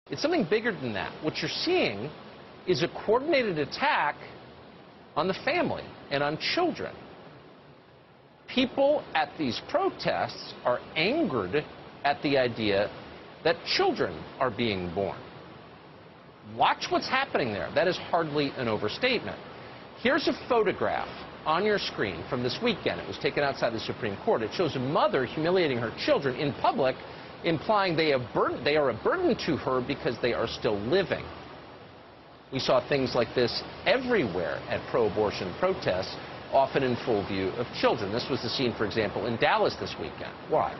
It's something bigger than that. What you're seeing is a coordinated attack on the family and on children. People at these protests are angered at the idea that children are being born. Watch what's happening there. That is hardly an overstatement. Here's a photograph on your screen from this weekend. It was taken outside the Supreme Court. It shows a mother humiliating her children in public, implying they are a burden to her because they are still living. We saw things like this everywhere at pro-abortion protests, often in full view of children. This was the scene, for example, in Dallas this weekend. Watch.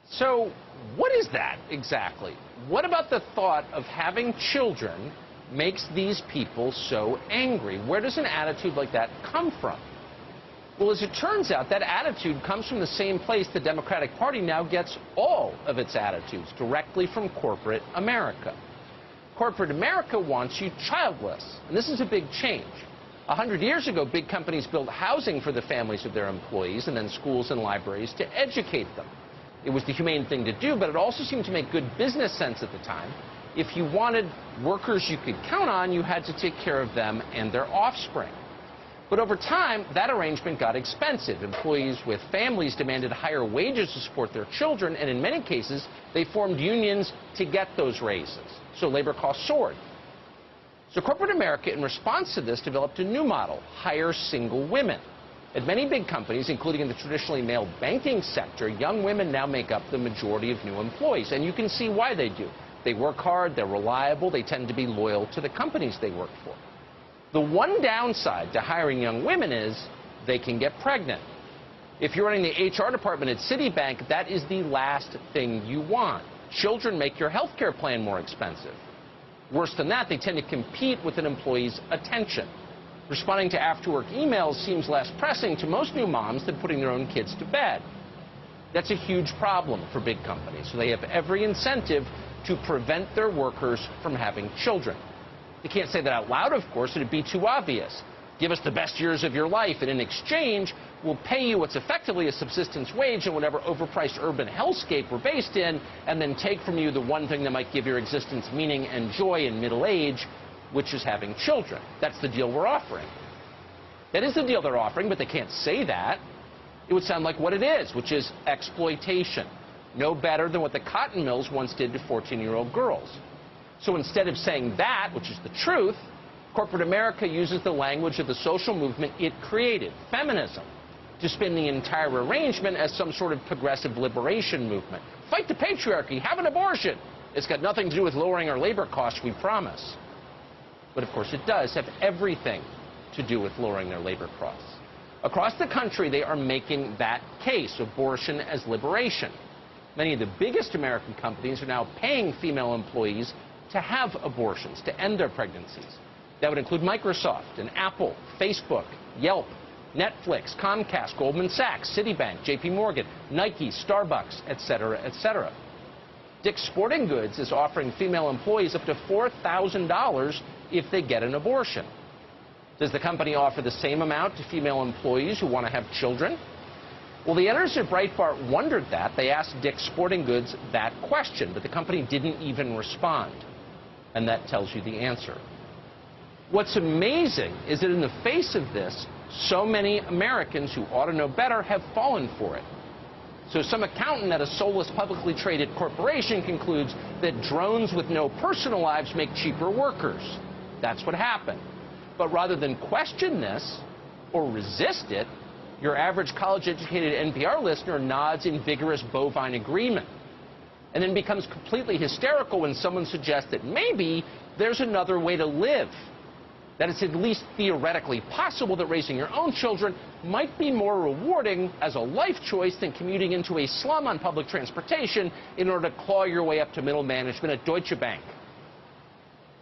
So, what is that exactly? What about the thought of having children makes these people so angry? Where does an attitude like that come from? Well, as it turns out, that attitude comes from the same place the Democratic Party now gets all of its attitudes, directly from corporate America. Corporate America wants you childless, and this is a big change. 100 years ago, big companies built housing for the families of their employees and then schools and libraries to educate them. It was the humane thing to do, but it also seemed to make good business sense at the time. If you wanted workers you could count on, you had to take care of them and their offspring. But over time, that arrangement got expensive. Employees with families demanded higher wages to support their children, and in many cases, they formed unions to get those raises. So labor costs soared. So corporate America, in response to this, developed a new model: hire single women. At many big companies, including in the traditionally male banking sector, young women now make up the majority of new employees, and you can see why they do. They work hard, they're reliable, they tend to be loyal to the companies they work for. The one downside to hiring young women is they can get pregnant. If you're running the HR department at Citibank, that is the last thing you want. Children make your health care plan more expensive. Worse than that, they tend to compete with an employee's attention. Responding to after-work emails seems less pressing to most new moms than putting their own kids to bed. That's a huge problem for big companies, so they have every incentive to prevent their workers from having children. They can't say that out loud, of course, it'd be too obvious. Give us the best years of your life, and in exchange, we'll pay you what's effectively a subsistence wage in whatever overpriced urban hellscape we're based in, and then take from you the one thing that might give your existence meaning and joy in middle age, which is having children. That's the deal we're offering. That is the deal they're offering, but they can't say that. It would sound like what it is, which is exploitation. No better than what the cotton mills once did to 14-year-old girls. So instead of saying that, which is the truth, corporate America uses the language of the social movement it created, feminism, to spin the entire arrangement as some sort of progressive liberation movement. Fight the patriarchy, have an abortion. It's got nothing to do with lowering our labor costs, we promise. But of course it does have everything to do with lowering their labor costs. Across the country, they are making that case, abortion as liberation. Many of the biggest American companies are now paying female employees to have abortions, to end their pregnancies. That would include Microsoft and Apple, Facebook, Yelp, Netflix, Comcast, Goldman Sachs, Citibank, JP Morgan, Nike, Starbucks, etc., etc. Dick's Sporting Goods is offering female employees up to $4,000 if they get an abortion. Does the company offer the same amount to female employees who want to have children? Well, the editors at Breitbart wondered that. They asked Dick's Sporting Goods that question, but the company didn't even respond. And that tells you the answer. What's amazing is that in the face of this, so many Americans who ought to know better have fallen for it. So some accountant at a soulless publicly traded corporation concludes that drones with no personal lives make cheaper workers. That's what happened. But rather than question this or resist it, your average college-educated NPR listener nods in vigorous bovine agreement, and then becomes completely hysterical when someone suggests that maybe there's another way to live, that it's at least theoretically possible that raising your own children might be more rewarding as a life choice than commuting into a slum on public transportation in order to claw your way up to middle management at Deutsche Bank.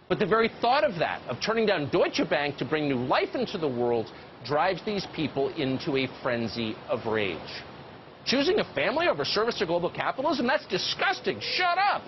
But the very thought of that, of turning down Deutsche Bank to bring new life into the world, drives these people into a frenzy of rage. Choosing a family over service to global capitalism? That's disgusting. Shut up.